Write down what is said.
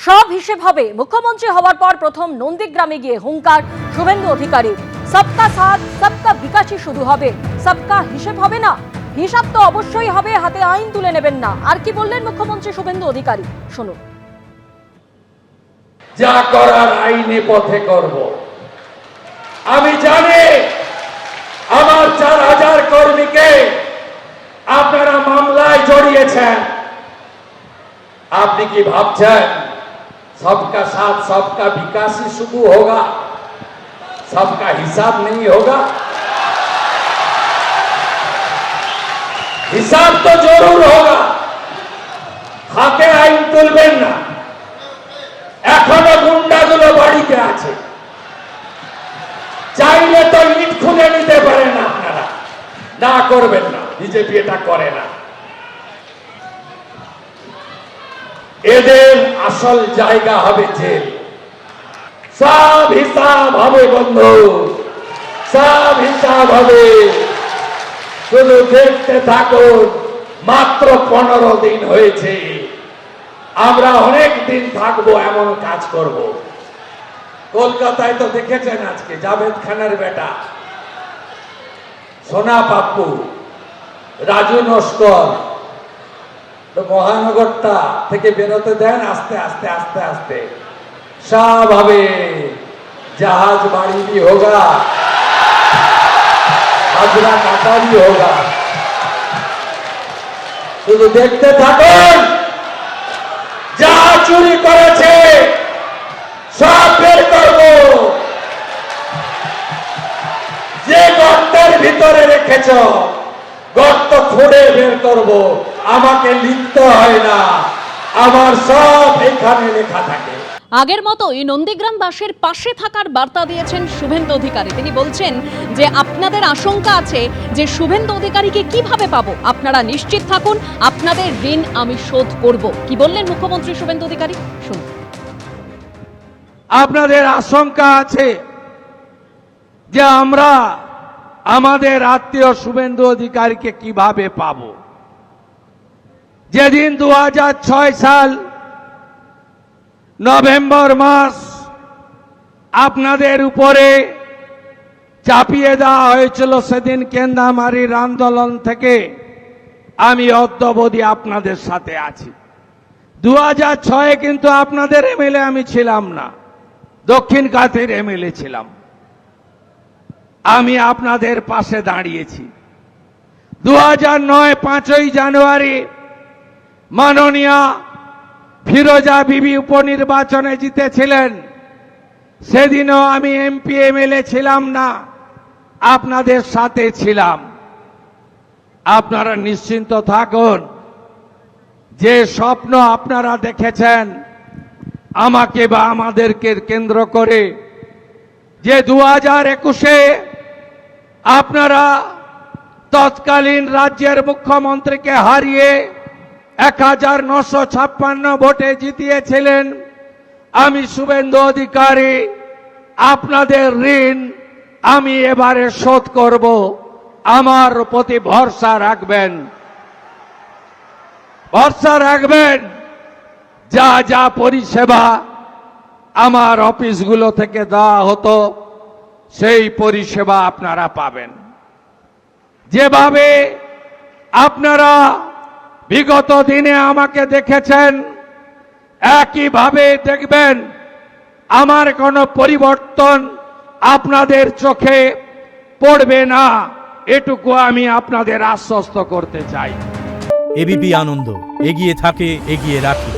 সব হিসেব হবে। মুখ্যমন্ত্রী হওয়ার পর প্রথম নন্দীগ্রামে গিয়ে হুঙ্কার শুভেন্দু অধিকারী, সবকা সাথ সবকা বিকাশই শুধু হবে, সবকা হিসেব হবে না। হিসাব তো অবশ্যই হবে, হাতে আইন তুলে নেবেন না। আর কি বললেন মুখ্যমন্ত্রী শুভেন্দু অধিকারী, শুনুন। যা করার আইনি পথে করব। আমি জানি আমার 4000 কর্মীকে আপনারা মামলায় জড়িয়েছেন। আপনি কি ভাবছেন सबका साथ सबका विकास ही शुरू होगा, सबका हिसाब नहीं होगा? हिसाब तो जरूर होगा। हाथे आईन तुलबेन ना। এখনো গুন্ডাগুলো বাড়িতে আছে, চাইলে তো ইট খুলে নিতে পারেন আপনারা। না করবেন না, বিজেপি এটা করে না। এদের আসল জায়গা হবে জেল। সব হিসাব হবে বন্ধু, সব হিসাব হবে। শুধু দেখতে থাকুন। মাত্র 15 দিন হয়েছে, আমরা অনেক দিন থাকবো, এমন কাজ করব। কলকাতায় তো দেখেছেন আজকে জাভেদ খানের বেটা সোনা পাপ্পু, রাজু নস্কর, মহানগরটা থেকে বেরোতে দেন। আস্তে আস্তে আস্তে আস্তে সব হবে। জাহাজ বাড়ি भी होगा, হাজরা কাটা भी होगा। শুধু দেখতে থাকুন। যা চুরি করেছে সব বের করব। যে গর্তের ভিতরে রেখেছ গর্ত খুঁড়ে বের করব। আমাকে লিখতে হয় না, আমার সব এখানে লেখা থাকে। আগের মতোই নন্দীগ্রামবাসীর পাশে থাকার বার্তা দিয়েছেন শুভেন্দু অধিকারী। তিনি বলছেন যে আপনাদের আশঙ্কা আছে যে শুভেন্দু অধিকারীকে কিভাবে পাবো, আপনারা নিশ্চিত থাকুন, আপনাদের ঋণ আমি শোধ করব। কি বললেন মুখ্যমন্ত্রী শুভেন্দু অধিকারী, শুনুন। আপনাদের আশঙ্কা আছে যে আমরা আমাদের আত্মীয় শুভেন্দু অধিকারীকে কিভাবে পাবো। যেদিন 2006 সাল নভেম্বর মাস আপনাদের উপরে চাপিয়ে দেওয়া হয়েছিল, সেদিন কেন্দামারির আন্দোলন থেকে আমি অদ্যাবধি আপনাদের সাথে আছি। 2006 কিন্তু আপনাদের এমএলএ আমি ছিলাম না, দক্ষিণ কাথের এমএলএ ছিলাম। আমি আপনাদের পাশে দাঁড়িয়েছি। 2009 5ই জানুয়ারি মাননীয় ফিরোজা বিবি উপনির্বাচনে জিতেছিলেন। সেদিনও আমি এমপি এমএলএ ছিলাম না, আপনাদের সাথে ছিলাম। আপনারা নিশ্চিন্ত থাকুন, যে স্বপ্ন আপনারা দেখেছেন আমাকে বা আমাদেরকে কেন্দ্র করে, যে 2021-এ আপনারা তৎকালীন রাজ্যের মুখ্যমন্ত্রীকে হারিয়ে 1956 ভোটে জিতিয়েছিলেন, আমি শুভেন্দু অধিকারী আপনাদের ঋণ আমি এবারে শোধ করব। আমার প্রতি ভরসা রাখবেন, ভরসা রাখবেন। যা যা পরিষেবা আমার অফিসগুলো থেকে দেওয়া হতো সেই পরিষেবা আপনারা পাবেন। যেভাবে আপনারা বিগত দিনে আমাকে দেখেছেন, একইভাবে দেখবেন। আমার কোনো পরিবর্তন আপনাদের চোখে পড়বে না, এটুকু আমি আপনাদের আশ্বস্ত করতে চাই। এবিপি আনন্দ, এগিয়ে থাকে, এগিয়ে রাখে।